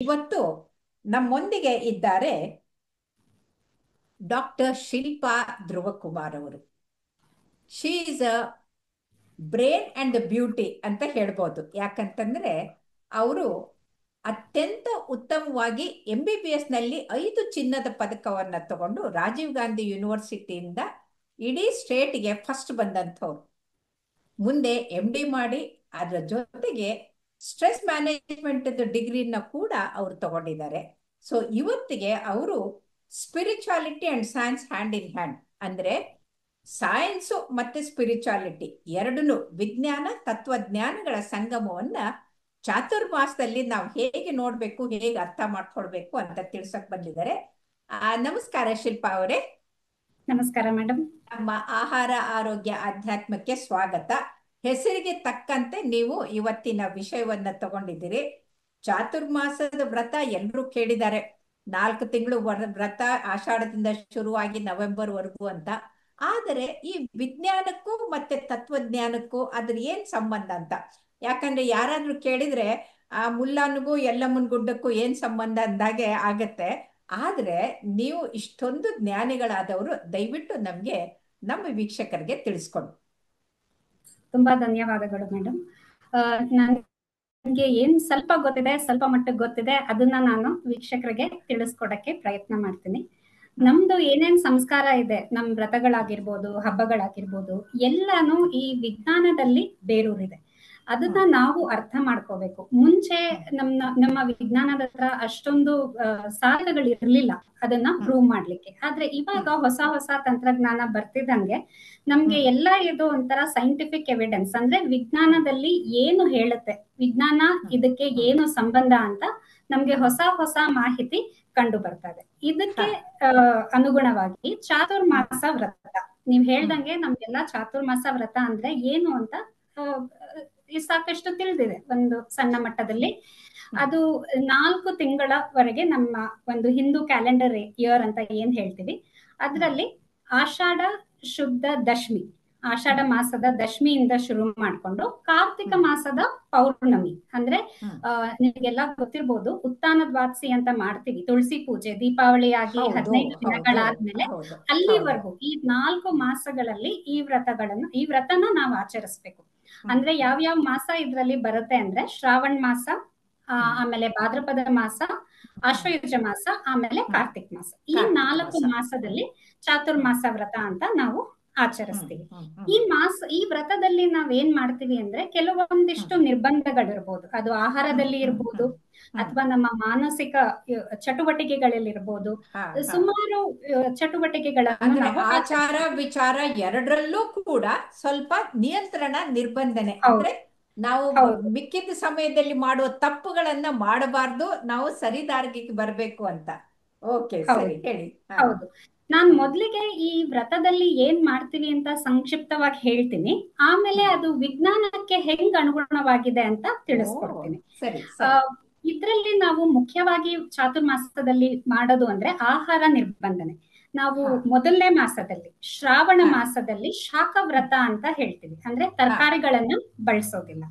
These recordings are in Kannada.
ಇವತ್ತು ನಮ್ಮೊಂದಿಗೆ ಇದ್ದಾರೆ ಡಾಕ್ಟರ್ ಶಿಲ್ಪಾ ಧ್ರುವಕುಮಾರ್ ಅವರು. She is a brain and the beauty ಅಂತ ಹೇಳ್ಬೋದು. ಯಾಕಂತಂದ್ರೆ ಅವರು ಅತ್ಯಂತ ಉತ್ತಮವಾಗಿ MBBS ನಲ್ಲಿ 5 ಚಿನ್ನದ ಪದಕವನ್ನ ತಗೊಂಡು ರಾಜೀವ್ ಗಾಂಧಿ ಯೂನಿವರ್ಸಿಟಿಯಿಂದ ಇಡೀ ಸ್ಟೇಟ್ಗೆ ಫಸ್ಟ್ ಬಂದಂಥವ್ರು. ಮುಂದೆ MD ಮಾಡಿ ಅದರ ಜೊತೆಗೆ ಸ್ಟ್ರೆಸ್ ಮ್ಯಾನೇಜ್ಮೆಂಟ್ ಡಿಗ್ರಿನ ಕೂಡ ಅವರು ತಗೊಂಡಿದ್ದಾರೆ. ಸೊ ಇವತ್ತಿಗೆ ಅವರು spirituality and science hand in hand, ಅಂದ್ರೆ ಸೈನ್ಸು ಮತ್ತೆ ಸ್ಪಿರಿಚುವಾಲಿಟಿ ಎರಡನ್ನೂ, ವಿಜ್ಞಾನ ತತ್ವಜ್ಞಾನಗಳ ಸಂಗಮವನ್ನ ಚಾತುರ್ಮಾಸದಲ್ಲಿ ನಾವು ಹೇಗೆ ನೋಡ್ಬೇಕು, ಹೇಗೆ ಅರ್ಥ ಮಾಡ್ಕೊಳ್ಬೇಕು ಅಂತ ತಿಳ್ಸಕ್ ಬಂದಿದ್ದಾರೆ. ನಮಸ್ಕಾರ ಶಿಲ್ಪಾ ಅವರೇ. ನಮಸ್ಕಾರ ಮೇಡಮ್. ನಮ್ಮ ಆಹಾರ ಆರೋಗ್ಯ ಅಧ್ಯಾತ್ಮಕ್ಕೆ ಸ್ವಾಗತ. ಹೆಸರಿಗೆ ತಕ್ಕಂತೆ ನೀವು ಇವತ್ತಿನ ವಿಷಯವನ್ನ ತಗೊಂಡಿದ್ದೀರಿ. ಚಾತುರ್ಮಾಸದ ವ್ರತ ಎಲ್ಲರೂ ಕೇಳಿದ್ದಾರೆ. 4 ತಿಂಗಳು ವ್ರತ, ಆಷಾಢದಿಂದ ಶುರುವಾಗಿ ನವೆಂಬರ್ ವರೆಗೂ ಅಂತ. ಆದರೆ ಈ ವಿಜ್ಞಾನಕ್ಕೂ ಮತ್ತೆ ತತ್ವಜ್ಞಾನಕ್ಕೂ ಅದ್ರ ಏನ್ ಸಂಬಂಧ ಅಂತ, ಯಾಕಂದ್ರೆ ಯಾರಾದ್ರೂ ಕೇಳಿದ್ರೆ ಆ ಮುಲ್ಲನಿಗೂ ಎಲ್ಲಮ್ಮನ ಗುಡ್ಡಕ್ಕೂ ಏನ್ ಸಂಬಂಧ ಅಂದಾಗೆ ಆಗತ್ತೆ. ಆದ್ರೆ ನೀವು ಇಷ್ಟೊಂದು ಜ್ಞಾನಿಗಳಾದವರು, ದಯವಿಟ್ಟು ನಮ್ಮ ವೀಕ್ಷಕರಿಗೆ ತಿಳಿಸ್ಕೊಡಿ. ತುಂಬಾ ಧನ್ಯವಾದಗಳು ಮೇಡಮ್. ನನಗೆ ಏನ್ ಸ್ವಲ್ಪ ಗೊತ್ತಿದೆ, ಸ್ವಲ್ಪ ಮಟ್ಟಿಗೆ ಗೊತ್ತಿದೆ, ಅದನ್ನ ನಾನು ವೀಕ್ಷಕರಿಗೆ ತಿಳಿಸ್ಕೊಡಕ್ಕೆ ಪ್ರಯತ್ನ ಮಾಡ್ತೀನಿ. ನಮ್ದು ಏನೇನ್ ಸಂಸ್ಕಾರ ಇದೆ, ನಮ್ ವ್ರತಗಳಾಗಿರ್ಬೋದು, ಹಬ್ಬಗಳಾಗಿರ್ಬೋದು, ಎಲ್ಲಾನು ಈ ವಿಜ್ಞಾನದಲ್ಲಿ ಬೇರೂರಿದೆ. ಅದನ್ನ ನಾವು ಅರ್ಥ ಮಾಡ್ಕೋಬೇಕು. ಮುಂಚೆ ನಮ್ಮ ವಿಜ್ಞಾನದ ಹತ್ರ ಅಷ್ಟೊಂದು ಸಾಧನಗಳು ಇರ್ಲಿಲ್ಲ ಅದನ್ನ ಪ್ರೂವ್ ಮಾಡ್ಲಿಕ್ಕೆ. ಆದ್ರೆ ಇವಾಗ ಹೊಸ ಹೊಸ ತಂತ್ರಜ್ಞಾನ ಬರ್ತಿದ್ದಂಗೆ ನಮ್ಗೆ ಎಲ್ಲ ಇದು ಒಂಥರ ಸೈಂಟಿಫಿಕ್ ಎವಿಡೆನ್ಸ್, ಅಂದ್ರೆ ವಿಜ್ಞಾನದಲ್ಲಿ ಏನು ಹೇಳುತ್ತೆ, ವಿಜ್ಞಾನ ಇದಕ್ಕೆ ಏನು ಸಂಬಂಧ ಅಂತ ನಮ್ಗೆ ಹೊಸ ಹೊಸ ಮಾಹಿತಿ ಕಂಡು ಬರ್ತದೆ. ಇದಕ್ಕೆ ಅನುಗುಣವಾಗಿ ಚಾತುರ್ಮಾಸ ವ್ರತ, ನೀವ್ ಹೇಳ್ದಂಗೆ ನಮ್ಗೆಲ್ಲಾ ಚಾತುರ್ಮಾಸ ವ್ರತ ಅಂದ್ರೆ ಏನು ಅಂತ ಸಾಕಷ್ಟು ತಿಳಿದಿದೆ ಒಂದು ಸಣ್ಣ ಮಟ್ಟದಲ್ಲಿ. ಅದು 4 ತಿಂಗಳವರೆಗೆ ನಮ್ಮ ಒಂದು ಹಿಂದೂ ಕ್ಯಾಲೆಂಡರ್ ಇಯರ್ ಅಂತ ಏನ್ ಹೇಳ್ತೀವಿ, ಅದ್ರಲ್ಲಿ ಆಷಾಢ ಶುದ್ಧ ದಶಮಿ, ಆಷಾಢ ಮಾಸದ ದಶಮಿಯಿಂದ ಶುರು ಮಾಡ್ಕೊಂಡು ಕಾರ್ತಿಕ ಮಾಸದ ಪೌರ್ಣಮಿ, ಅಂದ್ರೆ ನಿಮ್ಗೆಲ್ಲ ಗೊತ್ತಿರ್ಬೋದು, ಉತ್ಥಾನ ದ್ವಾದಶಿ ಅಂತ ಮಾಡ್ತೀವಿ, ತುಳಸಿ ಪೂಜೆ, ದೀಪಾವಳಿ ಆಗಿ 15 ದಿನಗಳಾದ್ಮೇಲೆ ಅಲ್ಲಿವರೆಗೂ ಈ 4 ಮಾಸಗಳಲ್ಲಿ ಈ ವ್ರತನ ನಾವು ಆಚರಿಸ್ಬೇಕು. ಅಂದ್ರೆ ಯಾವ್ಯಾವ ಮಾಸ ಇದ್ರಲ್ಲಿ ಬರುತ್ತೆ ಅಂದ್ರೆ ಶ್ರಾವಣ ಮಾಸ, ಆಮೇಲೆ ಭಾದ್ರಪದ ಮಾಸ, ಆಶ್ವಯುಜ ಮಾಸ, ಆಮೇಲೆ ಕಾರ್ತಿಕ ಮಾಸ. ಈ 4 ಮಾಸದಲ್ಲಿ ಚಾತುರ್ಮಾಸ ವ್ರತ ಅಂತ ನಾವು ಆಚರಿಸ್ತೀವಿ. ಈ ವ್ರತದಲ್ಲಿ ನಾವ್ ಏನ್ ಮಾಡ್ತೀವಿ ಅಂದ್ರೆ ಕೆಲವೊಂದಿಷ್ಟು ನಿರ್ಬಂಧಗಳಿರ್ಬೋದು, ಅದು ಆಹಾರದಲ್ಲಿ ಇರ್ಬೋದು ಅಥವಾ ನಮ್ಮ ಮಾನಸಿಕ ಚಟುವಟಿಕೆಗಳಲ್ಲಿ ಇರ್ಬೋದು, ಸುಮಾರು ಚಟುವಟಿಕೆಗಳನ್ನು ನಾವು ಆಚಾರ ವಿಚಾರ ಎರಡರಲ್ಲೂ ಕೂಡ ಸ್ವಲ್ಪ ನಿಯಂತ್ರಣ, ನಿರ್ಬಂಧನೆ, ಅಂದ್ರೆ ನಾವು ಮಿಕ್ಕಿದ ಸಮಯದಲ್ಲಿ ಮಾಡುವ ತಪ್ಪುಗಳನ್ನ ಮಾಡಬಾರ್ದು, ನಾವು ಸರಿದಾರಿಗೆ ಬರ್ಬೇಕು ಅಂತ. ಓಕೆ, ಸರಿ, ಹೇಳಿ. ಹೌದು, ನಾನ್ ಮೊದ್ಲಿಗೆ ಈ ವ್ರತದಲ್ಲಿ ಏನ್ ಮಾಡ್ತೀವಿ ಅಂತ ಸಂಕ್ಷಿಪ್ತವಾಗಿ ಹೇಳ್ತೀನಿ, ಆಮೇಲೆ ಅದು ವಿಜ್ಞಾನಕ್ಕೆ ಹೆಂಗ್ ಅನುಗುಣವಾಗಿದೆ ಅಂತ ತಿಳಿಸ್ಕೊಡ್ತೀನಿ. ಇದ್ರಲ್ಲಿ ನಾವು ಮುಖ್ಯವಾಗಿ ಚಾತುರ್ಮಾಸದಲ್ಲಿ ಮಾಡೋದು ಅಂದ್ರೆ ಆಹಾರ ನಿರ್ಬಂಧನೆ. ನಾವು ಮೊದಲನೇ ಮಾಸದಲ್ಲಿ, ಶ್ರಾವಣ ಮಾಸದಲ್ಲಿ ಶಾಖ ವ್ರತ ಅಂತ ಹೇಳ್ತೀವಿ, ಅಂದ್ರೆ ತರಕಾರಿಗಳನ್ನ ಬಳಸೋದಿಲ್ಲ.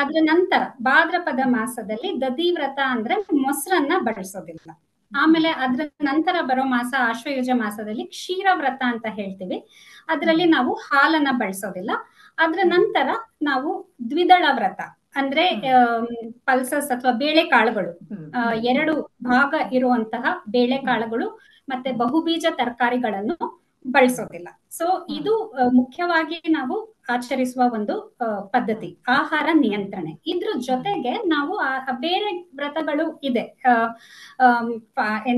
ಅದ್ರ ನಂತರ ಭಾದ್ರಪದ ಮಾಸದಲ್ಲಿ ದಧಿ ವ್ರತ, ಅಂದ್ರೆ ಮೊಸರನ್ನ ಬಳಸೋದಿಲ್ಲ. ಆಮೇಲೆ ಅದ್ರ ನಂತರ ಬರೋ ಮಾಸ ಆಶ್ವಯುಜ ಮಾಸದಲ್ಲಿ ಕ್ಷೀರ ವ್ರತ ಅಂತ ಹೇಳ್ತೀವಿ, ಅದ್ರಲ್ಲಿ ನಾವು ಹಾಲನ್ನ ಬಳಸೋದಿಲ್ಲ. ಅದ್ರ ನಂತರ ನಾವು ದ್ವಿದಳ ವ್ರತ, ಅಂದ್ರೆ ಪಲ್ಸಸ್ ಅಥವಾ ಬೇಳೆಕಾಳುಗಳು, 2 ಭಾಗ ಇರುವಂತಹ ಬೇಳೆಕಾಳುಗಳು ಮತ್ತೆ ಬಹುಬೀಜ ತರಕಾರಿಗಳನ್ನು ಬಳಸೋದಿಲ್ಲ. ಸೊ ಇದು ಮುಖ್ಯವಾಗಿ ನಾವು ಆಚರಿಸುವ ಒಂದು ಪದ್ಧತಿ, ಆಹಾರ ನಿಯಂತ್ರಣೆ. ಇದ್ರ ಜೊತೆಗೆ ನಾವು ಬೇರೆ ವ್ರತಗಳು ಇದೆ.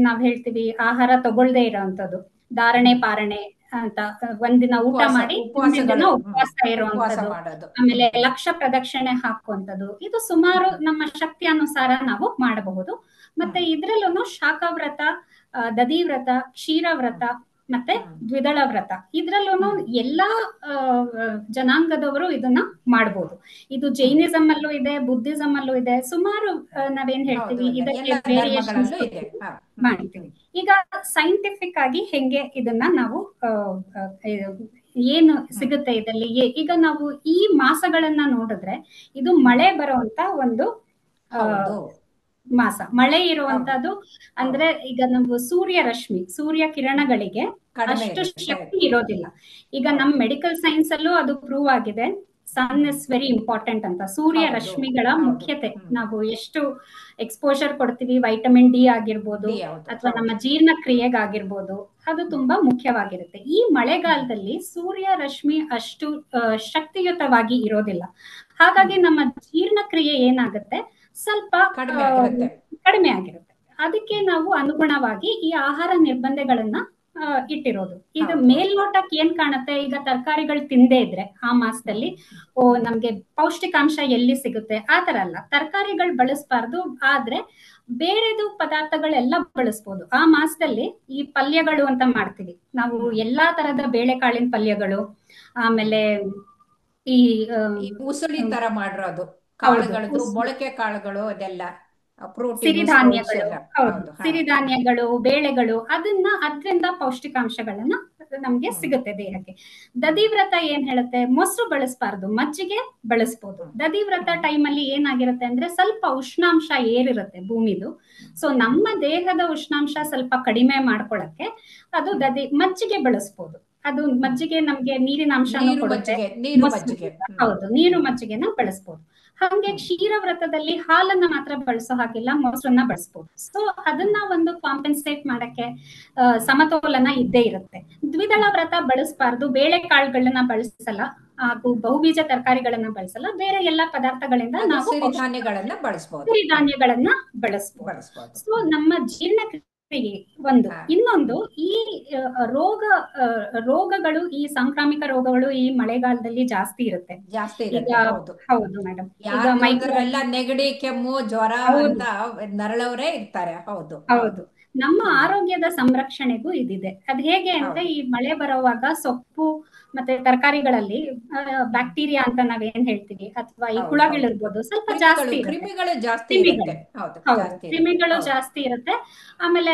ನಾವ್ ಹೇಳ್ತೀವಿ ಆಹಾರ ತಗೊಳ್ದೇ ಇರೋಂಥದ್ದು, ಧಾರಣೆ ಪಾರಣೆ ಅಂತ, ಒಂದಿನ ಊಟ ಮಾಡಿ ದಿನ ಉಪವಾಸ ಇರುವಂತದ್ದು, ಆಮೇಲೆ ಲಕ್ಷ ಪ್ರದಕ್ಷಿಣೆ ಹಾಕುವಂಥದ್ದು. ಇದು ಸುಮಾರು ನಮ್ಮ ಶಕ್ತಿ ಅನುಸಾರ ನಾವು ಮಾಡಬಹುದು. ಮತ್ತೆ ಇದ್ರಲ್ಲೂ ಶಾಖವ್ರತ, ದಧಿ ವ್ರತ, ಕ್ಷೀರ ವ್ರತ ಮತ್ತೆ ದ್ವಿದಳ ವ್ರತ, ಇದ್ರಲ್ಲೂ ಎಲ್ಲಾ ಜನಾಂಗದವರು ಇದನ್ನ ಮಾಡ್ಬೋದು. ಇದು ಜೈನಿಸಮ್ ಅಲ್ಲೂ ಇದೆ, ಬುದ್ಧಿಸಮ್ ಅಲ್ಲೂ ಇದೆ, ಸುಮಾರು ನಾವೇನ್ ಹೇಳ್ತೀವಿ ಇದಕ್ಕೆ ವೇರಿಯೇಷನ್ಸ್ ಮಾಡ್ತೀವಿ. ಈಗ ಸೈಂಟಿಫಿಕ್ ಆಗಿ ಹೆಂಗೆ ಇದನ್ನ ನಾವು ಏನು ಸಿಗುತ್ತೆ ಇದರಲ್ಲಿ, ಈಗ ನಾವು ಈ ಮಾಸಗಳನ್ನ ನೋಡಿದ್ರೆ ಇದು ಮಳೆ ಬರುವಂತ ಒಂದು ಮಾಸ. ಮಳೆ ಹೌದು ಇರುವಂತದ್ದು ಹೌದು ಅಂದ್ರೆ ಈಗ ನಾವು ಸೂರ್ಯ ಕಿರಣಗಳಿಗೆ ಕಡಿಮೆ ಅಷ್ಟು ಇರುತ್ತೆ, ಶಕ್ತಿ ಕರೆಕ್ಟ್. ಇರೋದಿಲ್ಲ. ಈಗ ಹೌದು ನಮ್ ಮೆಡಿಕಲ್ ಸೈನ್ಸ್ ಅಲ್ಲೂ ಅದು ಪ್ರೂವ್ ಆಗಿದೆ. ಸನ್ ಹ್ಮ್ ಇಸ್ ವೆರಿ ಇಂಪಾರ್ಟೆಂಟ್ ಅಂತ. ಸೂರ್ಯ ಹೌದು ರಶ್ಮಿಗಳ ಹೌದು ಮುಖ್ಯತೆ, ಹ್ಮ್ ನಾವು ಎಷ್ಟು ಎಕ್ಸ್ಪೋಜರ್ ಕೊಡ್ತೀವಿ, ವೈಟಮಿನ್ ಡಿ ಆಗಿರ್ಬೋದು ಡಿ ಹೌದು ಅಥವಾ ನಮ್ಮ ಹೌದು ಜೀರ್ಣಕ್ರಿಯೆಗಾಗಿರ್ಬೋದು, ಅದು ಹ್ಮ್ ತುಂಬಾ ಮುಖ್ಯವಾಗಿರುತ್ತೆ. ಈ ಹ್ಮ್ ಮಳೆಗಾಲದಲ್ಲಿ ಸೂರ್ಯ ರಶ್ಮಿ ಅಷ್ಟು ಶಕ್ತಿಯುತವಾಗಿ ಇರೋದಿಲ್ಲ. ಹ್ಮ್ ಹಾಗಾಗಿ ನಮ್ಮ ಜೀರ್ಣಕ್ರಿಯೆ ಏನಾಗುತ್ತೆ, ಸ್ವಲ್ಪ ಆ, ಕಡಿಮೆ ಆಗಿರುತ್ತೆ. ಕಡಿಮೆ ಆಗಿರುತ್ತೆ. ಅದಕ್ಕೆ ಹ್ಮ್ ನಾವು ಅನುಗುಣವಾಗಿ ಈ ಆಹಾರ ನಿರ್ಬಂಧಗಳನ್ನ ಇಟ್ಟಿರೋದು. ಈಗ ಹೌದು ಹೌದು ಮೇಲ್ನೋಟಕ್ಕೆ ಏನ್ ಕಾಣುತ್ತೆ, ಈಗ ತರಕಾರಿಗಳು ತಿಂದೇ ಇದ್ರೆ ಆ ಮಾಸದಲ್ಲಿ ಓ ಹ್ಮ್ ನಮ್ಗೆ ಪೌಷ್ಟಿಕಾಂಶ ಎಲ್ಲಿ ಸಿಗುತ್ತೆ, ಆ ತರ ಅಲ್ಲ. ತರಕಾರಿಗಳು ಬಳಸಬಾರ್ದು, ಆದ್ರೆ ಬೇರೆದು ಪದಾರ್ಥಗಳೆಲ್ಲ ಬಳಸ್ಬೋದು. ಆ ಮಾಸದಲ್ಲಿ ಈ ಪಲ್ಯಗಳು ಅಂತ ಮಾಡ್ತೀವಿ ನಾವು, ಹ್ಮ್ ಎಲ್ಲಾ ತರದ ಬೇಳೆಕಾಳಿನ ಪಲ್ಯಗಳು, ಹ್ಮ್ ಆಮೇಲೆ ಈ ಈ ಉಸುಳಿ ತರ ಮಾಡಿರೋದು, ಹೌದು, ಕಾಳುಗಳದ್ದು ಮೊಳಕೆ ಕಾಳುಗಳು ಅದೆಲ್ಲ ಪ್ರೋಟೀನು ಸ್ಪ್ರೌಟ್ಸ್ ಸಿರಿಧಾನ್ಯಗಳು, ಎಲ್ಲ. ಹೌದು, ಹೌದು ಹಾ ಸಿರಿಧಾನ್ಯಗಳು, ಬೇಳೆಗಳು, ಅದರಿಂದ ಪೌಷ್ಟಿಕಾಂಶಗಳನ್ನ ನಮ್ಗೆ ಹ್ಮ್ ಸಿಗುತ್ತೆ ದೇಹಕ್ಕೆ. ಹ್ಮ್ ದಧಿವ್ರತ ಏನ್ ಹೇಳುತ್ತೆ, ಮೊಸರು ಬಳಸಬಾರ್ದು, ಮಜ್ಜಿಗೆ ಬಳಸ್ಬೋದು. ಹ್ಮ್ ದಧಿವ್ರತ ಹ್ಮ್ ಟೈಮ್ ಅಲ್ಲಿ ಏನಾಗಿರುತ್ತೆ ಅಂದ್ರೆ ಸ್ವಲ್ಪ ಉಷ್ಣಾಂಶ ಏರಿರುತ್ತೆ ಭೂಮಿದು. ಸೊ ಹ್ಮ್ ನಮ್ಮ ದೇಹದ ಉಷ್ಣಾಂಶ ಸ್ವಲ್ಪ ಕಡಿಮೆ ಮಾಡ್ಕೊಳಕ್ಕೆ ಅದು ಹ್ಮ್ ಮಜ್ಜಿಗೆ ಬಳಸ್ಬೋದು. ಅದು ಹ್ಮ್ ಮಜ್ಜಿಗೆ ನಮ್ಗೆ ನೀರಿನ ಅಂಶನೂ ಕೊಡುತ್ತೆ. ನೀರು ಮಜ್ಜಿಗೆ. ಮೊಸರಿಗಿಂತ ಹ್ಮ್ ಹೌದು, ನೀರು ಹ್ಮ್ ಮಜ್ಜಿಗೆನ ಬಳಸ್ಬೋದು. ಹಂಗೆ ಹ್ಮ್ ಕ್ಷೀರ ವ್ರತದಲ್ಲಿ ಹಾಲನ್ನ ಮಾತ್ರ ಬಳಸೋ ಹಾಗಿಲ್ಲ, ಮೊಸರನ್ನ ಬಳಸ್ಬೋದು. ಸೊ ಅದನ್ನ ಹ್ಮ್ ಒಂದು ಕಾಂಪೆನ್ಸೇಟ್ ಮಾಡಕ್ಕೆ ಹ್ಮ್ ಸಮತೋಲನ ಇದ್ದೇ ಇರುತ್ತೆ. ದ್ವಿದಳ ಹ್ಮ್ ವ್ರತ ಬಳಸಬಾರ್ದು, ಬೇಳೆಕಾಳುಗಳನ್ನ ಬಳಸಲ್ಲ, ಹಾಗೂ ಬಹುಬೀಜ ತರಕಾರಿಗಳನ್ನ ಬಳಸಲ್ಲ. ಬೇರೆ ಎಲ್ಲಾ ಪದಾರ್ಥಗಳಿಂದ ಅದು ನಾವು ಸಿರಿಧಾನ್ಯಗಳನ್ನ ಬಳಸ್ಬೋದು. ಹೌದು ಸಿರಿಧಾನ್ಯಗಳನ್ನ ಬಳಸಬಹುದು. ಬಳಸ್ಬೋದು. ಸೊ ನಮ್ಮ ಜೀರ್ಣಕ್ರಿಯೆ ಒಂದು. ಹಾ ಇನ್ನೊಂದು, ಈ ರೋಗ ರೋಗಗಳು, ಈ ಸಾಂಕ್ರಾಮಿಕ ರೋಗಗಳು ಈ ಮಳೆಗಾಲದಲ್ಲಿ ಜಾಸ್ತಿ ಇರುತ್ತೆ. ಜಾಸ್ತಿ ಈಗ ಇರುತ್ತೆ, ಹೌದು. ಹೌದು ಮೇಡಮ್, ಈಗ ಯಾರ್ ಮೈಕ್ರೋ, ನೋಡಿದ್ರೆಲ್ಲ ನೆಗಡಿ ಕೆಮ್ಮು ಜ್ವರ ಹೌದು ಅಂತ ನರಳವರೇ ಇರ್ತಾರೆ. ಹೌದು ಹೌದು, ಹೌದು ನಮ್ಮ ಹ್ಮ್ ಆರೋಗ್ಯದ ಸಂರಕ್ಷಣೆಗೂ ಇದಿದೆ. ಅದ್ ಹೇಗೆ ಅಂದ್ರೆ, ಹೌದು ಈ ಮಳೆ ಬರುವಾಗ ಸೊಪ್ಪು ಮತ್ತೆ ತರಕಾರಿಗಳಲ್ಲಿ ಹ್ಮ್ ಬ್ಯಾಕ್ಟೀರಿಯಾ ಅಂತ ನಾವೇನ್ ಹೇಳ್ತೀವಿ, ಅಥವಾ ಈ ಹೌದು ಹೌದು ಹುಳಗಳಿರ್ಬೋದು, ಸ್ವಲ್ಪ ಜಾಸ್ತಿ ಇರುತ್ತೆ. ಕ್ರಿಮಿಗಳು ಜಾಸ್ತಿ ಕ್ರಿಮಿಗಳು, ಇರುತ್ತೆ. ಹೌದು ಹೌದು, ಜಾಸ್ತಿ ಇರುತ್ತೆ. ಕ್ರಿಮಿಗಳು ಹೌದು ಜಾಸ್ತಿ ಇರುತ್ತೆ. ಆಮೇಲೆ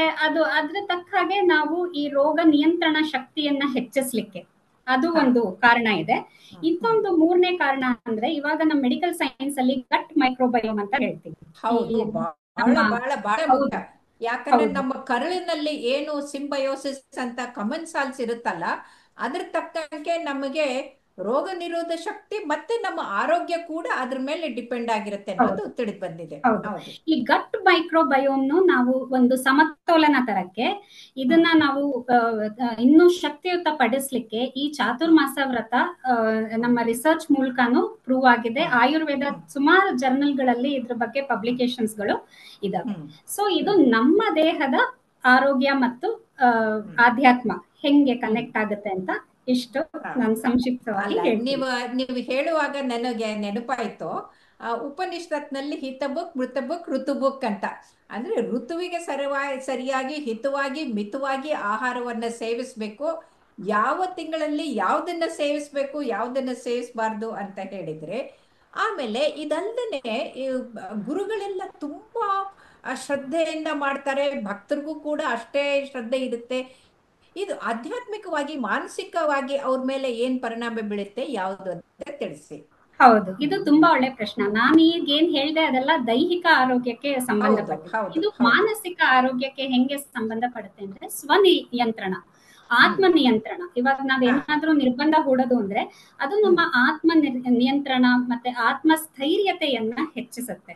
ಅದ್ರ ತಕ್ಕ ಹಾಗೆ ನಾವು ಈ ರೋಗ ನಿಯಂತ್ರಣ ಶಕ್ತಿಯನ್ನ ಹೆಚ್ಚಿಸ್ಲಿಕ್ಕೆ ಅದು ಹಾ ಒಂದು ಕಾರಣ ಇದೆ. ಹ್ಮ್ ಇನ್ನೊಂದು ಮೂರನೇ ಕಾರಣ ಅಂದ್ರೆ, ಇವಾಗ ನಮ್ಮ ಮೆಡಿಕಲ್ ಸೈನ್ಸ್ ಅಲ್ಲಿ ಗಟ್ ಮೈಕ್ರೋಬಯೋಮ್ ಅಂತ ಹೇಳ್ತೀವಿ. ಈ ಹೌದು ಬಹಳ ನಮ್ಮ, ಬಹಳ ಬಹಳ ಮುಖ್ಯ. ಹೌದು ಯಾಕಂದ್ರೆ ಹೌದು ನಮ್ಮ ಕರುಳಿನಲ್ಲಿ ಏನು ಸಿಂಬಯೋಸಿಸ್ ಅಂತ ಕಮನ್ ಸಾಲ್ಸ್ ಇರುತ್ತಲ್ಲ, ಅದ್ರ ತಕ್ಕಂಗೆ ನಮಗೆ ರೋಗ ನಿರೋಧ ಶಕ್ತಿ ಮತ್ತೆ ನಮ್ಮ ಆರೋಗ್ಯ ಕೂಡ ಅದ್ರ ಮೇಲೆ ಡಿಪೆಂಡ್ ಆಗಿರುತ್ತೆ ಅನ್ನೋದು ಹೌದು ತಿಳಿದು ಬಂದಿದೆ. ಹೌದು. ಹೌದು ಈ ಗಟ್ ಮೈಕ್ರೋಬಯೋಮ್ನು ನಾವು ಒಂದು ಸಮತೋಲನ ತರಕ್ಕೆ, ಹ್ಮ್ ಇದನ್ನ ನಾವು ಇನ್ನೂ ಶಕ್ತಿಯುತ ಪಡಿಸ್ಲಿಕ್ಕೆ ಈ ಚಾತುರ್ಮಾಸ ವ್ರತ ಹ್ಮ್ ನಮ್ಮ ರಿಸರ್ಚ್ ಮೂಲಕನೂ ಪ್ರೂವ್ ಆಗಿದೆ. ಹ್ಮ್ ಆಯುರ್ವೇದ ಹ್ಮ್ ಸುಮಾರು ಜರ್ನಲ್ಗಳಲ್ಲಿ ಇದ್ರ ಬಗ್ಗೆ ಹ್ಮ್ ಪಬ್ಲಿಕೇಶನ್ಸ್ ಗಳು ಇದಾವೆ. ಹ್ಮ್ ಸೊ ಇದು ಹ್ಮ್ ನಮ್ಮ ದೇಹದ ಆರೋಗ್ಯ ಮತ್ತು ಆ, ಹ್ಮ್ ಆಧ್ಯಾತ್ಮ ಹೆಂಗೆ ಹ್ಮ್ ಕನೆಕ್ಟ್ ಆಗುತ್ತೆ ಅಂತ ಇಷ್ಟು ಹಾ. ನಾನು ಸಂಕ್ಷಿಪ್ತವಾಗಿ ಅಲ್ಲ, ಹೇಳ್ತೀನಿ. ನೀವು ಹೇಳುವಾಗ ನನಗೆ ನೆನಪಾಯ್ತು. ಉಪನಿಷತ್ನಲ್ಲಿ ಹಿತಬುಕ್ ಮೃತಬುಕ್ ಋತುಬುಕ್ ಅಂತ. ಅಂದ್ರೆ ಋತುವಿಗೆ ಸರಿಯಾಗಿ ಹಿತವಾಗಿ ಮಿತವಾಗಿ ಆಹಾರವನ್ನ ಸೇವಿಸಬೇಕು. ಯಾವ ತಿಂಗಳಲ್ಲಿ ಯಾವುದನ್ನ ಸೇವಿಸಬೇಕು ಯಾವುದನ್ನ ಸೇವಿಸಬಾರ್ದು ಅಂತ ಹೇಳಿದ್ರೆ, ಆಮೇಲೆ ಇದಲ್ಲದೆ ಗುರುಗಳೆಲ್ಲ ತುಂಬಾ ಶ್ರದ್ಧೆಯಿಂದ ಮಾಡ್ತಾರೆ, ಭಕ್ತರಿಗೂ ಕೂಡ ಅಷ್ಟೇ ಶ್ರದ್ಧೆ ಇರುತ್ತೆ. ಇದು ಆಧ್ಯಾತ್ಮಿಕವಾಗಿ ಮಾನಸಿಕವಾಗಿ ಅವ್ರ ಮೇಲೆ ಏನ್ ಪರಿಣಾಮ ಬೀಳುತ್ತೆ ಯಾವುದು ಅಂತ ತಿಳಿಸಿ. ಹೌದು, ಇದು ತುಂಬಾ ಒಳ್ಳೆ ಪ್ರಶ್ನೆ. ನಾನು ಈಗ ಏನ್ ಹೇಳ್ದೆ ಅದೆಲ್ಲ ದೈಹಿಕ ಆರೋಗ್ಯಕ್ಕೆ ಹೌದು ಸಂಬಂಧಪಟ್ಟಿದೆ. ಹೌದು ಇದು ಹೌದು ಮಾನಸಿಕ ಆರೋಗ್ಯಕ್ಕೆ ಹೆಂಗೆ ಸಂಬಂಧಪಡುತ್ತೆ ಅಂದ್ರೆ, ಸ್ವನಿಯಂತ್ರಣ, ಹ್ಮ್ ಆತ್ಮ ನಿಯಂತ್ರಣ. ಇವಾಗ ಹಾ ನಾವೇನಾದ್ರೂ ನಿರ್ಬಂಧ ಹೂಡೋದು ಅಂದ್ರೆ ಅದು ನಮ್ಮ ಹ್ಮ್ ನಿಯಂತ್ರಣ ಮತ್ತೆ ಆತ್ಮ ಸ್ಥೈರ್ಯತೆಯನ್ನ ಹೆಚ್ಚಿಸುತ್ತೆ.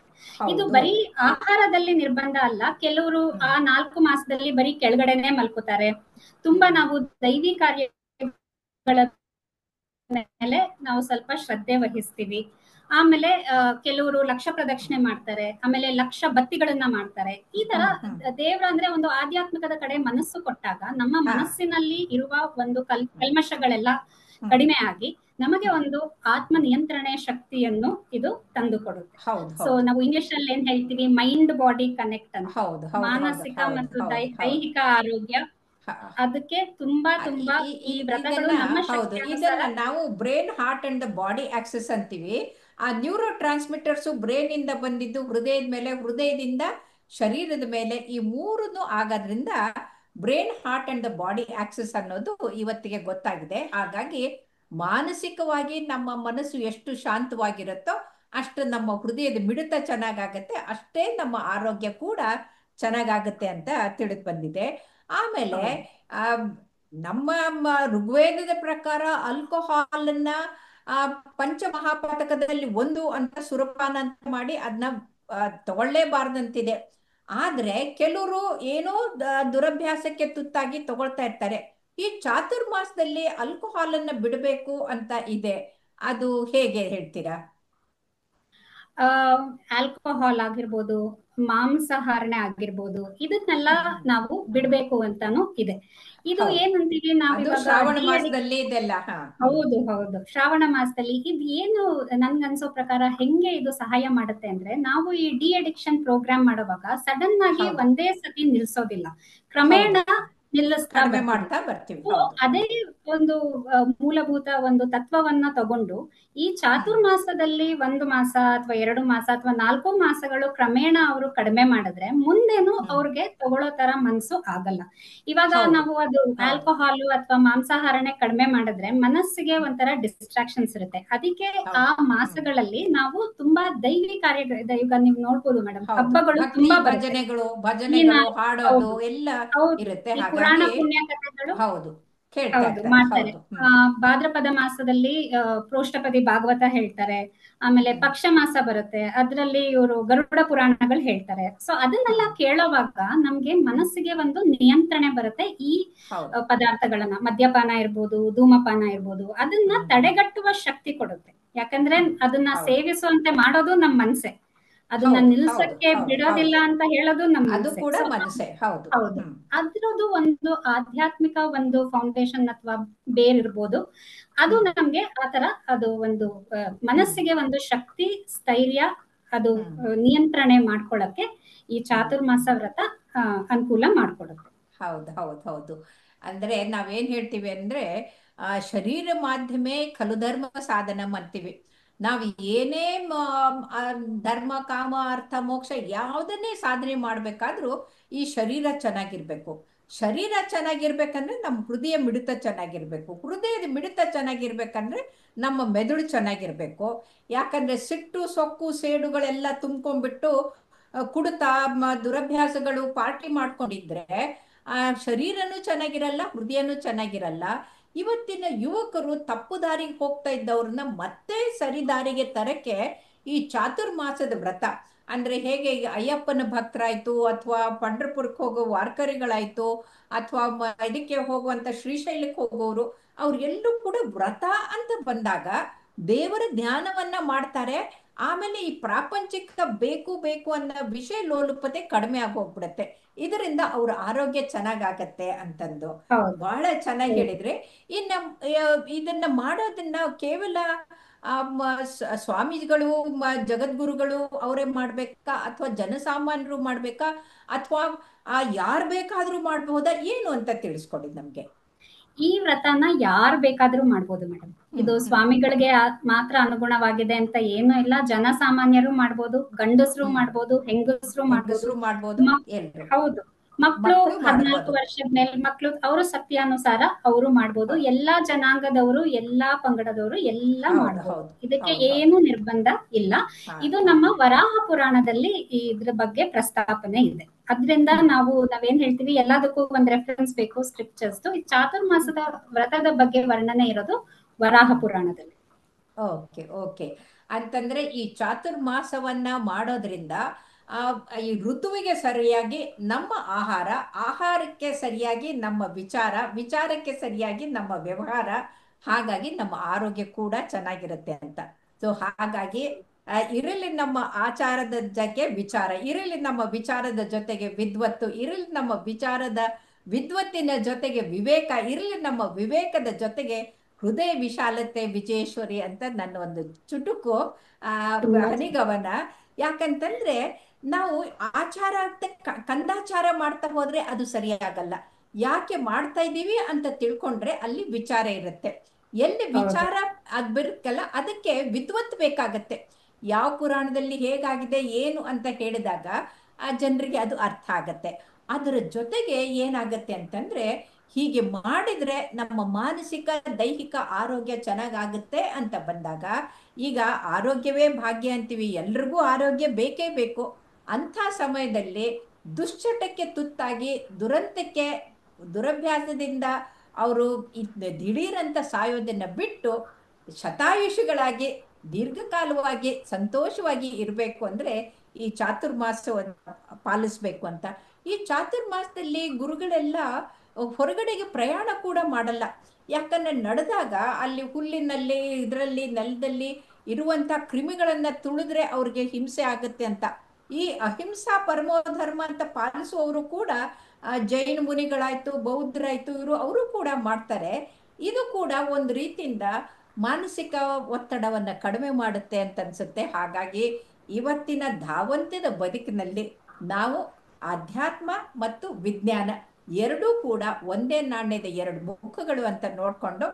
ಇದು ಹೌದು ಬರೀ ಆಹಾರದಲ್ಲಿ ನಿರ್ಬಂಧ ಅಲ್ಲ. ಕೆಲವರು ಹ್ಮ್ ಆ 4 ಮಾಸದಲ್ಲಿ ಬರೀ ಕೆಳಗಡೆನೆ ಮಲ್ಕೋತಾರೆ. ತುಂಬಾ ಹ್ಮ್ ನಾವು ದೈವಿ ಕಾರ್ಯಗಳ ಮೇಲೆ ನಾವು ಸ್ವಲ್ಪ ಶ್ರದ್ಧೆ ವಹಿಸ್ತೀವಿ. ಆಮೇಲೆ ಕೆಲವರು ಲಕ್ಷ ಪ್ರದಕ್ಷಿಣೆ ಮಾಡ್ತಾರೆ, ಆಮೇಲೆ ಲಕ್ಷ ಬತ್ತಿಗಳನ್ನ ಮಾಡ್ತಾರೆ. ಈ ತರ ಹ್ಮ್ ಹ್ಮ್ ದೇವ್ರ ಅಂದ್ರೆ ಒಂದು ಆಧ್ಯಾತ್ಮಿಕದ ಕಡೆ ಮನಸ್ಸು ಕೊಟ್ಟಾಗ ನಮ್ಮ ಹಾ ಮನಸ್ಸಿನಲ್ಲಿ ಇರುವ ಒಂದು ಹ್ಮ್ ಕಲ್ಮಶಗಳೆಲ್ಲ ಹ್ಮ್ ಕಡಿಮೆ ಆಗಿ ನಮಗೆ ಹ್ಮ್ ಒಂದು ಆತ್ಮ ನಿಯಂತ್ರಣೆ ಶಕ್ತಿಯನ್ನು ಇದು ತಂದು ಕೊಡುತ್ತೆ. ಹೌದು ಸೊ ಹೌದು ನಾವು ಇಂಗ್ಲಿಷ್ ಅಲ್ಲಿ ಏನ್ ಹೇಳ್ತೀವಿ, ಮೈಂಡ್ ಬಾಡಿ ಕನೆಕ್ಟ್ ಅಂತ. ಹೌದು ಹೌದು ಹೌದು ಮಾನಸಿಕ ಹೌದು ಮತ್ತು ಹೌದು ಹೌದು ದೈಹಿಕ ಆರೋಗ್ಯ, ಹ- ಅದಕ್ಕೆ ತುಂಬಾ ತುಂಬಾ ಈ ವ್ರತಗಳು ಇದನ್ನ ನಮ್ಮ ಹೌದು ಶಕ್ತಿ ಅನುಸಾರ. ಇದನ್ನ ನಾವು brain heart and the body Axis ಅಂತೀವಿ. ಆ ನ್ಯೂರೋ ಟ್ರಾನ್ಸ್ಮಿಟರ್ಸ್ ಬ್ರೈನ್ ಇಂದ ಬಂದಿದ್ದು ಹೃದಯದ ಮೇಲೆ, ಹೃದಯದಿಂದ ಶರೀರದ ಮೇಲೆ, ಈ ಮೂರನ್ನು ಆಗೋದ್ರಿಂದ brain heart and the body Axis ಅನ್ನೋದು ಇವತ್ತಿಗೆ ಗೊತ್ತಾಗಿದೆ. ಹಾಗಾಗಿ ಮಾನಸಿಕವಾಗಿ ನಮ್ಮ ಮನಸ್ಸು ಎಷ್ಟು ಶಾಂತವಾಗಿರುತ್ತೋ ಅಷ್ಟು ನಮ್ಮ ಹೃದಯದ ಮಿಡಿತ ಚೆನ್ನಾಗಾಗತ್ತೆ, ಅಷ್ಟೇ ನಮ್ಮ ಆರೋಗ್ಯ ಕೂಡ ಚೆನ್ನಾಗಾಗುತ್ತೆ ಅಂತ ತಿಳಿದು ಬಂದಿದೆ. ಆಮೇಲೆ ಹೌದು. ಆ, ನಮ್ಮ ಋಗ್ವೇದದ ಪ್ರಕಾರ ಆಲ್ಕೋಹಾಲನ್ನ ಆ ಪಂಚಮಹಾಪಾತಕದಲ್ಲಿ ಒಂದು ಅಂತ ಸುರಪಾನ ಅಂತ ಮಾಡಿ ಅದನ್ನ ತಗೊಳ್ಳೇಬಾರ್ದಂತಿದೆ. ಆದ್ರೆ ಕೆಲವರು ಏನೋ ದುರಭ್ಯಾಸಕ್ಕೆ ತುತ್ತಾಗಿ ತಗೊಳ್ತಾ ಇರ್ತಾರೆ. ಈ ಚಾತುರ್ಮಾಸದಲ್ಲಿ ಆಲ್ಕೋಹಾಲ್ ಅನ್ನ ಬಿಡಬೇಕು ಅಂತ ಇದೆ, ಅದು ಹೇಗೆ ಹೇಳ್ತೀರಾ? ಆಲ್ಕೋಹಾಲ್ ಆಗಿರ್ಬೋದು, ಮಾಂಸಾಹಾರನೆ ಆಗಿರ್ಬೋದು, ಇದನ್ನೆಲ್ಲ ಹ್ಮ್ ನಾವು ಹ್ಮ್ ಬಿಡ್ಬೇಕು ಅಂತಾನು ಇದೆ. ಇದು ಹೌದು, ಏನಂತೀವಿ ಅದು ನಾವಿವಾಗ ಶ್ರಾವಣ ಡಿ ಮಾಸದಲ್ಲಿ ಇದೆಲ್ಲ. ಹಾ. ಹೌದು ಹೌದು, ಶ್ರಾವಣ ಮಾಸದಲ್ಲಿ ಇದು ಏನು ನನ್ಗನ್ಸೋ ಪ್ರಕಾರ ಹೆಂಗೆ ಇದು ಸಹಾಯ ಮಾಡುತ್ತೆ ಅಂದ್ರೆ, ನಾವು ಈ ಡಿ ಅಡಿಕ್ಷನ್ ಪ್ರೋಗ್ರಾಮ್ ಮಾಡುವಾಗ ಸಡನ್ ಆಗಿ ಹೌದು ಒಂದೇ ಸತಿ ನಿಲ್ಸೋದಿಲ್ಲ, ಹೌದು, ಕ್ರಮೇಣ ನಿಲ್ಲಿಸ್ತಾ ಕಡಿಮೆ ಬರ್ತೀವಿ. ಮಾಡ್ತಾ ಬರ್ತೀವಿ. ಸೊ ಹೌದು. ಅದೇ ಒಂದು ಮೂಲಭೂತ ಒಂದು ತತ್ವವನ್ನ ತಗೊಂಡು ಈ ಹ್ಮ್ ಚಾತುರ್ಮಾಸದಲ್ಲಿ 1 ಮಾಸ ಅಥವಾ 2 ಮಾಸ ಅಥವಾ 4 ಮಾಸಗಳು ಕ್ರಮೇಣ ಅವರು ಕಡಿಮೆ ಮಾಡಿದ್ರೆ ಮುಂದೇನು ಹ್ಮ್ ಅವ್ರಿಗೆ ತಗೊಳ್ಳೋ ತರ ಮನ್ಸು ಆಗಲ್ಲ. ಇವಾಗ ಹೌದು ನಾವು ಅದು ಹೌದು. ಆಲ್ಕೋಹಾಲ್ ಅಥವಾ ಮಾಂಸಾಹಾರನೆ ಕಡಿಮೆ ಮಾಡಿದ್ರೆ ಮನಸ್ಸಿಗೆ ಒಂಥರ ಡಿಸ್ಟ್ರಾಕ್ಷನ್ಸ್ ಇರುತ್ತೆ. ಅದಕ್ಕೆ ಆ ಹೌದು. ಹ್ಮ್ ಮಾಸಗಳಲ್ಲಿ ನಾವು ತುಂಬಾ ದೈವಿ ಕಾರ್ಯ, ಈಗ ನೀವು ನೋಡ್ಬೋದು ಮೇಡಮ್, ಹೌದು, ಹಬ್ಬಗಳು ಭಕ್ತಿ ತುಂಬಾ ಬರುತ್ತೆ. ಭಜನೆಗಳು ಈ ಭಜನೆಗಳು ನಾಲ್ಕು ಹಾಡೋದು ಹೌದು ಎಲ್ಲ ಹೌದು, ಇರುತ್ತೆ. ಈ ಪುರಾಣ ಹಾಗಾಗಿ ಪುಣ್ಯ ಕಥೆಗಳು ಹೌದು, ಕೇಳ್ತಾ ಹೌದು ಇರ್ತಾರೆ. ಮಾಡ್ತಾರೆ. ಹೌದು. ಹ್ಮ್ ಭಾದ್ರಪದ ಮಾಸದಲ್ಲಿ ಪ್ರೋಷ್ಠಪದಿ ಭಾಗವತ ಹೇಳ್ತಾರೆ. ಆಮೇಲೆ ಹ್ಮ್ ಪಕ್ಷ ಮಾಸ ಬರುತ್ತೆ, ಅದ್ರಲ್ಲಿ ಇವರು ಗರುಡ ಪುರಾಣಗಳು ಹೇಳ್ತಾರೆ. ಸೊ ಅದನ್ನೆಲ್ಲ ಹ್ಮ್ ಕೇಳೋವಾಗ ನಮ್ಗೆ ಹ್ಮ್ ಮನಸ್ಸಿಗೆ ಒಂದು ನಿಯಂತ್ರಣೆ ಬರುತ್ತೆ. ಈ ಹೌದು. ಪದಾರ್ಥಗಳನ್ನ, ಮದ್ಯಪಾನ ಇರ್ಬೋದು, ಧೂಮಪಾನ ಇರ್ಬೋದು, ಅದನ್ನ ಹ್ಮ್ ತಡೆಗಟ್ಟುವ ಶಕ್ತಿ ಕೊಡುತ್ತೆ. ಯಾಕಂದ್ರೆ ಹ್ಮ್ ಅದನ್ನ ಹೌದು ಸೇವಿಸುವಂತೆ ಮಾಡೋದು ನಮ್ ಮನ್ಸೆ, ಅದನ್ನ ಹೌದು ಹೌದು ನಿಲ್ಸಕ್ಕೆ ಹೌದು ಬಿಡೋದಿಲ್ಲ ಹೌದು. ಅಂತ ಹೇಳೋದು ನಮ್ ಅದು ಮನ್ಸೆ. ಕೂಡ ಸೊ ಮನಸ್ಸೇ. ಹೌದು. ಹೌದು, ಹ್ಮ್ ಅದ್ರದ್ದು ಒಂದು ಆಧ್ಯಾತ್ಮಿಕ ಒಂದು ಫೌಂಡೇಶನ್ ಅಥವಾ ಬೇರ್ ಇರ್ಬೋದು. ಅದು ಹ್ಮ್ ನಮ್ಗೆ ಆತರ ಅದು ಒಂದು ಹ್ಮ್ ಮನಸ್ಸಿಗೆ ಒಂದು ಶಕ್ತಿ, ಸ್ಥೈರ್ಯ, ಅದು ಹ್ಮ್ ನಿಯಂತ್ರಣೆ ಮಾಡ್ಕೊಳಕ್ಕೆ ಈ ಹ್ಮ್ ಚಾತುರ್ಮಾಸ ವ್ರತ ಅನುಕೂಲ ಮಾಡ್ಕೊಡುತ್ತೆ. ಹೌದು ಹೌದು ಹೌದು. ಅಂದ್ರೆ ನಾವೇನ್ ಹೇಳ್ತೀವಿ ಅಂದ್ರೆ ಶರೀರ ಮಾಧ್ಯಮೇ ಖಲು ಧರ್ಮ ಸಾಧನಂ ಅಂತೀವಿ. ನಾವು ಏನೇ ಧರ್ಮ ಕಾಮ ಅರ್ಥ ಮೋಕ್ಷ ಯಾವುದನ್ನೇ ಸಾಧನೆ ಮಾಡ್ಬೇಕಾದ್ರೂ ಈ ಶರೀರ ಚೆನ್ನಾಗಿರ್ಬೇಕು. ಶರೀರ ಚೆನ್ನಾಗಿರ್ಬೇಕಂದ್ರೆ ನಮ್ಮ ಹೃದಯ ಮಿಡಿತ ಚೆನ್ನಾಗಿರ್ಬೇಕು. ಹೃದಯದ ಮಿಡಿತ ಚೆನ್ನಾಗಿರ್ಬೇಕಂದ್ರೆ ನಮ್ಮ ಮೆದುಳು ಚೆನ್ನಾಗಿರ್ಬೇಕು. ಯಾಕಂದ್ರೆ ಸಿಟ್ಟು ಸೊಕ್ಕು ಸೇಡುಗಳೆಲ್ಲ ತುಂಬ್ಕೊಂಡ್ಬಿಟ್ಟು ಕುಡಿತ ದುರಭ್ಯಾಸಗಳು ಪಾರ್ಟಿ ಮಾಡ್ಕೊಂಡಿದ್ರೆ ಆ ಶರೀರನೂ ಚೆನ್ನಾಗಿರಲ್ಲ, ಹೃದಯನೂ ಚೆನ್ನಾಗಿರಲ್ಲ. ಇವತ್ತಿನ ಯುವಕರು ತಪ್ಪು ದಾರಿಗೆ ಹೋಗ್ತಾ ಇದ್ದವ್ರನ್ನ ಮತ್ತೆ ಸರಿ ದಾರಿಗೆ ತರಕ್ಕೆ ಈ ಚಾತುರ್ಮಾಸದ ವ್ರತ ಅಂದ್ರೆ ಹೇಗೆ ಈಗ ಅಯ್ಯಪ್ಪನ ಭಕ್ತರಾಯ್ತು ಅಥವಾ ಪಂಢರಪುರಕ್ಕೆ ಹೋಗೋ ವಾರ್ಕರಿಗಳಾಯ್ತು ಅಥವಾ ಇದಕ್ಕೆ ಹೋಗುವಂತ ಶ್ರೀಶೈಲಕ್ಕೆ ಹೋಗೋರು, ಅವ್ರೆಲ್ಲೂ ಕೂಡ ವ್ರತ ಅಂತ ಬಂದಾಗ ದೇವರ ಧ್ಯಾನವನ್ನ ಮಾಡ್ತಾರೆ. ಆಮೇಲೆ ಈ ಪ್ರಾಪಂಚಿಕ ಬೇಕು ಬೇಕು ಅನ್ನೋ ವಿಷಯ ಲೋಲುಪತೆ ಕಡಿಮೆ ಆಗಿ ಹೋಗ್ಬಿಡತ್ತೆ. ಇದರಿಂದ ಅವ್ರ ಆರೋಗ್ಯ ಚೆನ್ನಾಗಾಗತ್ತೆ ಅಂತಂದು ಹೌದು ಬಹಳ ಚೆನ್ನಾಗಿ ಹೌದು. ಹೇಳಿದ್ರೆ. ಇನ್ನ ಇದನ್ನ ಮಾಡೋದನ್ನ ಕೇವಲ ಸ್ವಾಮೀಜಿಗಳು ಜಗದ್ಗುರುಗಳು ಅವರೇ ಮಾಡ್ಬೇಕಾ ಅಥವಾ ಜನಸಾಮಾನ್ಯರು ಮಾಡ್ಬೇಕಾ ಅಥವಾ ಯಾರು ಬೇಕಾದ್ರೂ ಮಾಡಬಹುದಾ, ಏನು ಅಂತ ತಿಳಿಸ್ಕೊಡಿ ನಮ್ಗೆ. ಈ ವ್ರತನ ಯಾರ್ ಬೇಕಾದ್ರೂ ಮಾಡ್ಬೋದು ಮೇಡಮ್. ಹ್ಮ್ ಇದು ಹ್ಮ್ ಸ್ವಾಮಿಗಳಿಗೆ ಮಾತ್ರ ಅನುಗುಣವಾಗಿದೆ ಅಂತ ಏನೂ ಇಲ್ಲ. ಜನಸಾಮಾನ್ಯರು ಮಾಡ್ಬೋದು, ಗಂಡಸರು ಹ್ಮ್ ಮಾಡ್ಬೋದು, ಹೆಂಗಸರು ಮಾಡ್ಬೋದು. ಹೆಂಗಸರು ಮಾಡ್ಬೋದು, ಮಕ್ ಎಲ್ರು ಹೌದು, ಮಕ್ಕಳು ಮಕ್ಕಳು 14 ಮಾಡಬಹುದು. ವರ್ಷದ ಮೇಲೆ ಮಕ್ಕಳು ಅವರು ಸತ್ಯಾನುಸಾರ ಅವರು ಮಾಡ್ಬೋದು. ಹೌದು ಎಲ್ಲಾ ಜನಾಂಗದವರು, ಎಲ್ಲಾ ಪಂಗಡದವರು ಎಲ್ಲ ಹೌದು ಮಾಡ್ಬೋದು. ಹೌದು ಇದಕ್ಕೆ ಹೌದು ಹೌದು. ಏನು ನಿರ್ಬಂಧ ಇಲ್ಲ. ಹಾ ಇದು ಹಾ. ನಮ್ಮ ವರಾಹ ಪುರಾಣದಲ್ಲಿ ಇದ್ರ ಬಗ್ಗೆ ಪ್ರಸ್ತಾಪನೆ ಇದೆ. ಅದ್ರಿಂದ ಹ್ಮ್ ನಾವೇನ್ ಹೇಳ್ತೀವಿ, ಎಲ್ಲದಕ್ಕೂ ಒಂದ್ ರೆಫರೆನ್ಸ್ ಬೇಕು, ಸ್ಕ್ರಿಪ್ಚರ್ಸ್. ಈ ಚಾತುರ್ಮಾಸದ ವ್ರತದ ಬಗ್ಗೆ ವರ್ಣನೆ ಇರೋದು ವರಾಹ ಹ್ಮ್ ಪುರಾಣದಲ್ಲಿ. Okay okay. ಅಂತಂದ್ರೆ ಈ ಚಾತುರ್ಮಾಸವನ್ನ ಮಾಡೋದ್ರಿಂದ ಆ ಈ ಋತುವಿಗೆ ಸರಿಯಾಗಿ ನಮ್ಮ ಆಹಾರ, ಆಹಾರಕ್ಕೆ ಸರಿಯಾಗಿ ನಮ್ಮ ವಿಚಾರ, ವಿಚಾರಕ್ಕೆ ಸರಿಯಾಗಿ ನಮ್ಮ ವ್ಯವಹಾರ, ಹಾಗಾಗಿ ನಮ್ಮ ಆರೋಗ್ಯ ಕೂಡ ಚೆನ್ನಾಗಿರುತ್ತೆ ಅಂತ. ಸೊ ಹಾಗಾಗಿ ಇರಲಿ ನಮ್ಮ ಆಚಾರದ ಜೊತೆಗೆ ವಿಚಾರ, ಇರಲಿ ನಮ್ಮ ವಿಚಾರದ ಜೊತೆಗೆ ವಿದ್ವತ್ತು, ಇರಲಿ ನಮ್ಮ ವಿಚಾರದ ವಿದ್ವತ್ತಿನ ಜೊತೆಗೆ ವಿವೇಕ, ಇರಲಿ ನಮ್ಮ ವಿವೇಕದ ಜೊತೆಗೆ ಹೃದಯ ವಿಶಾಲತೆ ವಿಜಯೇಶ್ವರಿ ಅಂತ ನನ್ನ ಒಂದು ಚುಟುಕು ಆ ತುಂಬಾ ಹನಿಗವನ. ಯಾಕಂತಂದ್ರೆ ನಾವು ಆಚಾರ ಅಂತ ಕಂದಾಚಾರ ಮಾಡ್ತಾ ಹೋದ್ರೆ ಅದು ಸರಿಯಾಗಲ್ಲ. ಯಾಕೆ ಮಾಡ್ತಾ ಇದ್ದೀವಿ ಅಂತ ತಿಳ್ಕೊಂಡ್ರೆ ಅಲ್ಲಿ ವಿಚಾರ ಇರುತ್ತೆ. ಎಲ್ಲಿ ಹೌದು ವಿಚಾರ ಅದ್ ಬರುತ್ತಲ್ಲ ಅದಕ್ಕೆ ವಿದ್ವತ್ ಬೇಕಾಗತ್ತೆ. ಯಾವ ಪುರಾಣದಲ್ಲಿ ಹೇಗಾಗಿದೆ ಏನು ಅಂತ ಹೇಳಿದಾಗ ಆ ಜನರಿಗೆ ಅದು ಅರ್ಥ ಆಗತ್ತೆ. ಅದರ ಜೊತೆಗೆ ಏನಾಗತ್ತೆ ಅಂತಂದ್ರೆ ಹೀಗೆ ಮಾಡಿದ್ರೆ ನಮ್ಮ ಮಾನಸಿಕ ದೈಹಿಕ ಆರೋಗ್ಯ ಚೆನ್ನಾಗಾಗುತ್ತೆ ಅಂತ ಬಂದಾಗ, ಈಗ ಆರೋಗ್ಯವೇ ಭಾಗ್ಯ ಅಂತೀವಿ, ಎಲ್ರಿಗೂ ಆರೋಗ್ಯ ಬೇಕೇ ಬೇಕು. ಅಂಥ ಸಮಯದಲ್ಲಿ ದುಶ್ಚಟಕ್ಕೆ ತುತ್ತಾಗಿ ದುರಂತಕ್ಕೆ, ದುರಭ್ಯಾಸದಿಂದ ಅವರು ದಿಢೀರಂತ ಸಾಯೋದನ್ನ ಬಿಟ್ಟು ಶತಾಯುಷಿಗಳಾಗಿ ದೀರ್ಘಕಾಲವಾಗಿ ಸಂತೋಷವಾಗಿ ಇರಬೇಕು ಅಂದ್ರೆ ಈ ಚಾತುರ್ಮಾಸವನ್ನು ಪಾಲಿಸ್ಬೇಕು ಅಂತ. ಈ ಚಾತುರ್ಮಾಸದಲ್ಲಿ ಗುರುಗಳೆಲ್ಲ ಹೊರಗಡೆಗೆ ಪ್ರಯಾಣ ಕೂಡ ಮಾಡಲ್ಲ. ಯಾಕಂದ್ರೆ ನಡೆದಾಗ ಅಲ್ಲಿ ಹುಲ್ಲಿನಲ್ಲಿ, ಇದರಲ್ಲಿ, ನೆಲದಲ್ಲಿ ಇರುವಂತ ಕ್ರಿಮಿಗಳನ್ನ ತುಳಿದ್ರೆ ಅವ್ರಿಗೆ ಹಿಂಸೆ ಆಗುತ್ತೆ ಅಂತ. ಈ ಅಹಿಂಸಾ ಪರಮೋಧರ್ಮ ಅಂತ ಪಾಲಿಸುವವರು ಕೂಡ ಜೈನ ಮುನಿಗಳಾಯ್ತು, ಬೌದ್ಧರಾಯ್ತು, ಅವರು ಕೂಡ ಮಾಡ್ತಾರೆ. ಇದು ಕೂಡ ಒಂದು ರೀತಿಯಿಂದ ಮಾನಸಿಕ ಒತ್ತಡವನ್ನ ಕಡಿಮೆ ಮಾಡುತ್ತೆ ಅಂತ ಅನ್ಸುತ್ತೆ. ಹಾಗಾಗಿ ಇವತ್ತಿನ ಧಾವಂತ್ಯದ ಬದುಕಿನಲ್ಲಿ ನಾವು ಆಧ್ಯಾತ್ಮ ಮತ್ತು ವಿಜ್ಞಾನ ಎರಡೂ ಕೂಡ ಒಂದೇ ನಾಣ್ಯದ ಎರಡು ಮುಖಗಳು ಅಂತ ನೋಡ್ಕೊಂಡು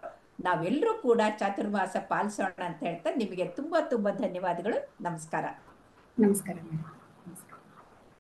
ನಾವೆಲ್ಲರೂ ಕೂಡ ಚಾತುರ್ಮಾಸ ಪಾಲಿಸೋಣ ಅಂತ ಹೇಳ್ತಾ ನಿಮಗೆ ತುಂಬಾ ತುಂಬಾ ಧನ್ಯವಾದಗಳು. ನಮಸ್ಕಾರ. ನಮಸ್ಕಾರ ಮೇಡಮ್.